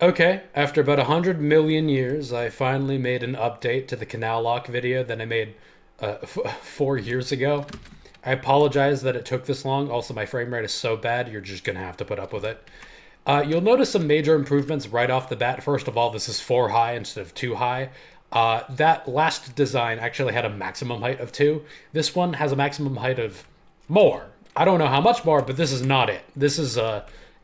Okay, after about 100 million years, I finally made an update to the Canal lock video that I made 4 years ago. I apologize that it took this long. Also, my frame rate is so bad, you're just gonna have to put up with it. You'll notice some major improvements right off the bat. First of all, this is 4 high instead of 2 high. That last design actually had a maximum height of 2. This one has a maximum height of more. I don't know how much more, but this is not it. This is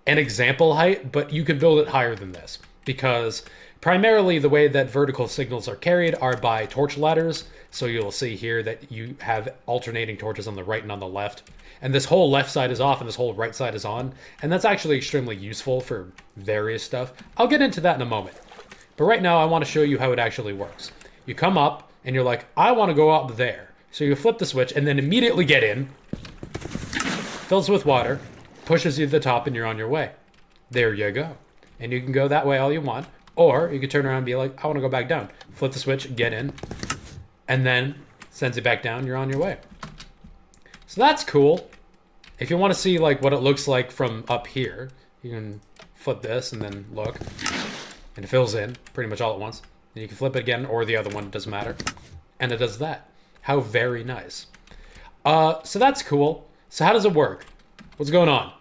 an example height, but you can build it higher than this because primarily the way that vertical signals are carried are by torch ladders. So you'll see here that you have alternating torches on the right and on the left. And this whole left side is off and this whole right side is on. And that's actually extremely useful for various stuff. I'll get into that in a moment. But right now I want to show you how it actually works. You come up and you're like, I want to go up there. So you flip the switch and then immediately get in, fills with water, pushes you to the top, and you're on your way. There you go. And you can go that way all you want, or you can turn around and be like, I want to go back down. Flip the switch, get in, and then sends you back down, you're on your way. So that's cool. If you want to see like what it looks like from up here, you can flip this and then look, and it fills in pretty much all at once. And you can flip it again or the other one, it doesn't matter. And it does that. How very nice. So that's cool. So how does it work? What's going on?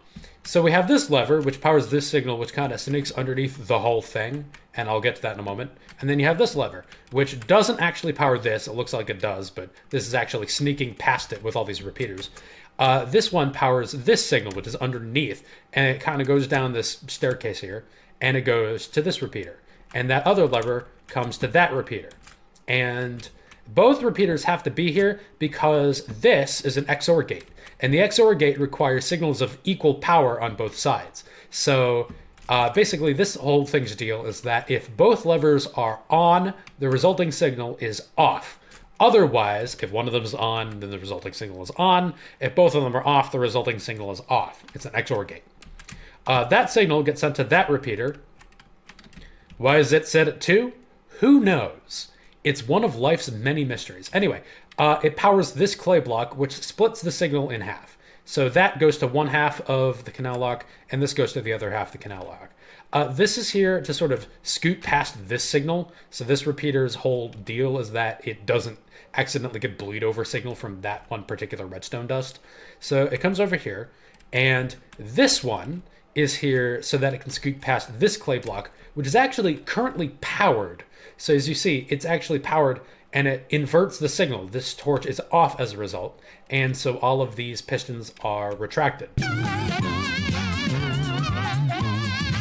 So we have this lever, which powers this signal, which kind of sneaks underneath the whole thing, and I'll get to that in a moment. And then you have this lever, which doesn't actually power this. It looks like it does, but this is actually sneaking past it with all these repeaters. This one powers this signal, which is underneath, and it kind of goes down this staircase here, and it goes to this repeater. And that other lever comes to that repeater. And both repeaters have to be here because this is an XOR gate. And the XOR gate requires signals of equal power on both sides. So basically this whole thing's deal is that if both levers are on, the resulting signal is off. Otherwise, if one of them is on, then the resulting signal is on. If both of them are off, the resulting signal is off. It's an XOR gate. That signal gets sent to that repeater. Why is it set at 2? Who knows? It's one of life's many mysteries. Anyway, it powers this clay block, which splits the signal in half. So that goes to one half of the canal lock, and this goes to the other half of the canal lock. This is here to sort of scoot past this signal. So this repeater's whole deal is that it doesn't accidentally get bleed over signal from that one particular redstone dust. So it comes over here, and this one is here so that it can scoot past this clay block, which is actually currently powered. So as you see, it's actually powered and it inverts the signal. This torch is off as a result. And so all of these pistons are retracted.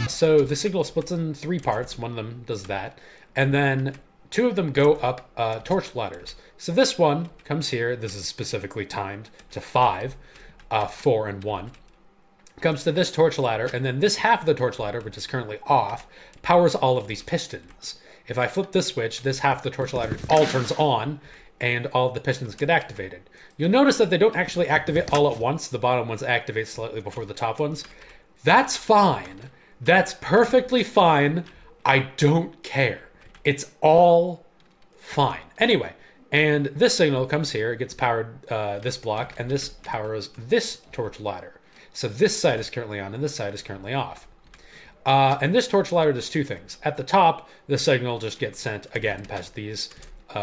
So the signal splits in 3 parts. One of them does that. And then 2 of them go up torch ladders. So this one comes here. This is specifically timed to 5, 4 and 1. Comes to this torch ladder. And then this half of the torch ladder, which is currently off, powers all of these pistons. If I flip this switch, this half of the torch ladder all turns on, and all of the pistons get activated. You'll notice that they don't actually activate all at once. The bottom ones activate slightly before the top ones. That's fine. That's perfectly fine. I don't care. It's all fine. Anyway, and this signal comes here. It gets powered this block, and this powers this torch ladder. So this side is currently on, and this side is currently off. And this torch ladder does 2 things. At the top, the signal just gets sent, again, past these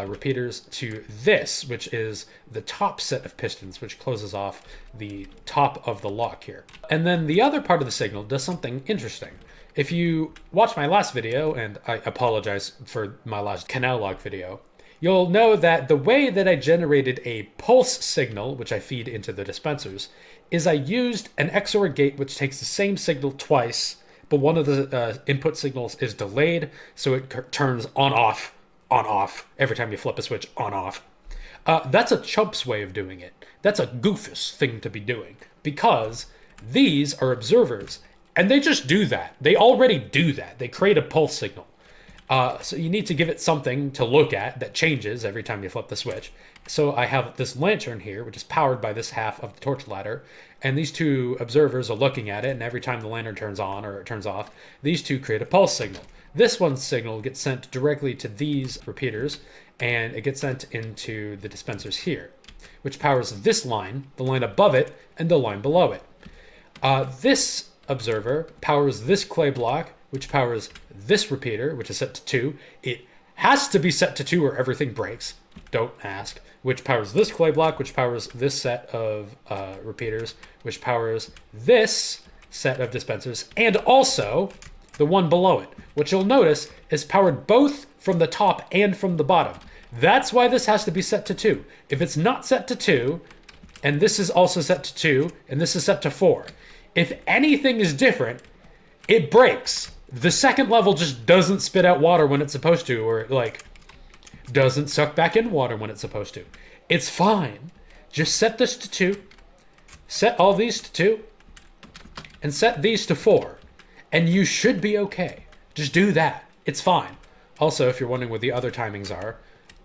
repeaters to this, which is the top set of pistons, which closes off the top of the lock here. And then the other part of the signal does something interesting. If you watch my last video, and I apologize for my last canal lock video, you'll know that the way that I generated a pulse signal, which I feed into the dispensers, is I used an XOR gate which takes the same signal twice, but one of the input signals is delayed, so it turns on, off, every time you flip a switch, on, off. That's a chump's way of doing it. That's a goofus thing to be doing, because these are observers, and they just do that. They already do that. They create a pulse signal. So you need to give it something to look at that changes every time you flip the switch. So I have this lantern here, which is powered by this half of the torch ladder, and these 2 observers are looking at it, and every time the lantern turns on or it turns off, these 2 create a pulse signal. This one's signal gets sent directly to these repeaters, and it gets sent into the dispensers here, which powers this line, the line above it, and the line below it. This observer powers this clay block, which powers this repeater, which is set to 2. It has to be set to 2 or everything breaks. Don't ask. Which powers this clay block, which powers this set of repeaters, which powers this set of dispensers, and also the one below it, which you'll notice is powered both from the top and from the bottom. That's why this has to be set to 2. If it's not set to 2, and this is also set to 2, and this is set to 4, if anything is different, it breaks. The second level just doesn't spit out water when it's supposed to, or it, like, doesn't suck back in water when it's supposed to. It's fine. Just set this to 2, set all these to 2, and set these to 4, and you should be okay. Just do that. It's fine. Also, if you're wondering what the other timings are,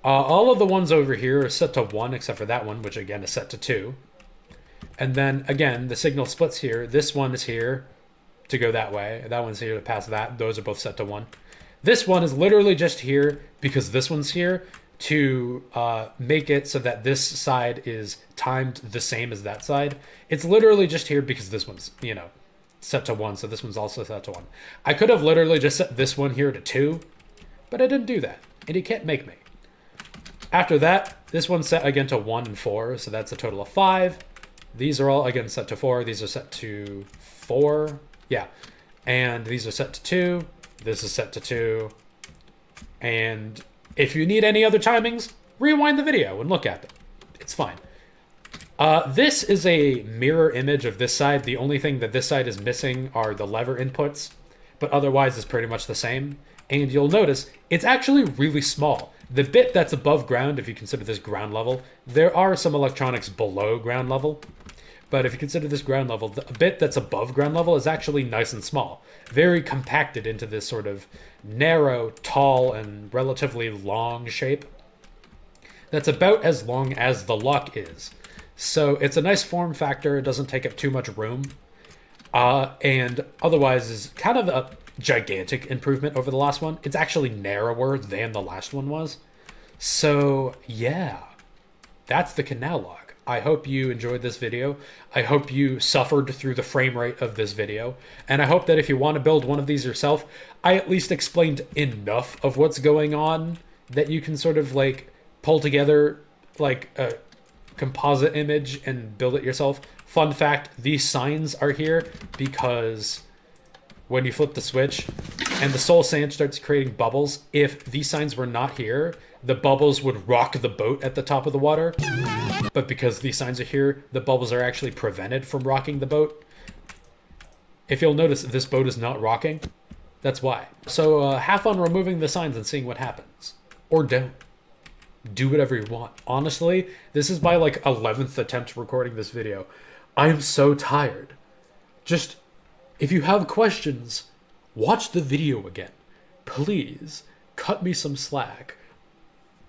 all of the ones over here are set to 1, except for that one, which again is set to 2. And then, again, the signal splits here. This one is here to go that way. That one's here to pass that. Those are both set to 1. This one is literally just here because this one's here to make it so that this side is timed the same as that side. It's literally just here because this one's, you know, set to 1, so this one's also set to 1. I could have literally just set this one here to 2, but I didn't do that, and you can't make me. After that, this one's set again to 1 and 4, so that's a total of 5. These are all, again, set to 4. These are set to 4. Yeah. And these are set to 2. This is set to 2. And if you need any other timings, rewind the video and look at it. It's fine. This is a mirror image of this side. The only thing that this side is missing are the lever inputs, but otherwise it's pretty much the same. And you'll notice it's actually really small. The bit that's above ground, if you consider this ground level, there are some electronics below ground level. But if you consider this ground level, the bit that's above ground level is actually nice and small. Very compacted into this sort of narrow, tall, and relatively long shape. That's about as long as the lock is. So it's a nice form factor. It doesn't take up too much room. And otherwise is kind of a gigantic improvement over the last one. It's actually narrower than the last one was. So yeah, that's the Canal lock. I hope you enjoyed this video. I hope you suffered through the frame rate of this video. And I hope that if you want to build one of these yourself, I at least explained enough of what's going on that you can sort of like pull together like a composite image and build it yourself. Fun fact, these signs are here because when you flip the switch and the soul sand starts creating bubbles, if these signs were not here, the bubbles would rock the boat at the top of the water. But because these signs are here, the bubbles are actually prevented from rocking the boat. If you'll notice, this boat is not rocking. That's why. So have fun removing the signs and seeing what happens. Or don't. Do whatever you want. Honestly, this is my like 11th attempt recording this video. I am so tired. Just, if you have questions, watch the video again. Please, cut me some slack.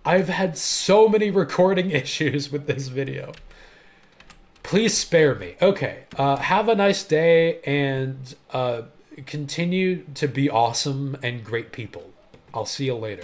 I've had so many recording issues with this video. Please spare me. Okay, have a nice day and continue to be awesome and great people. I'll see you later.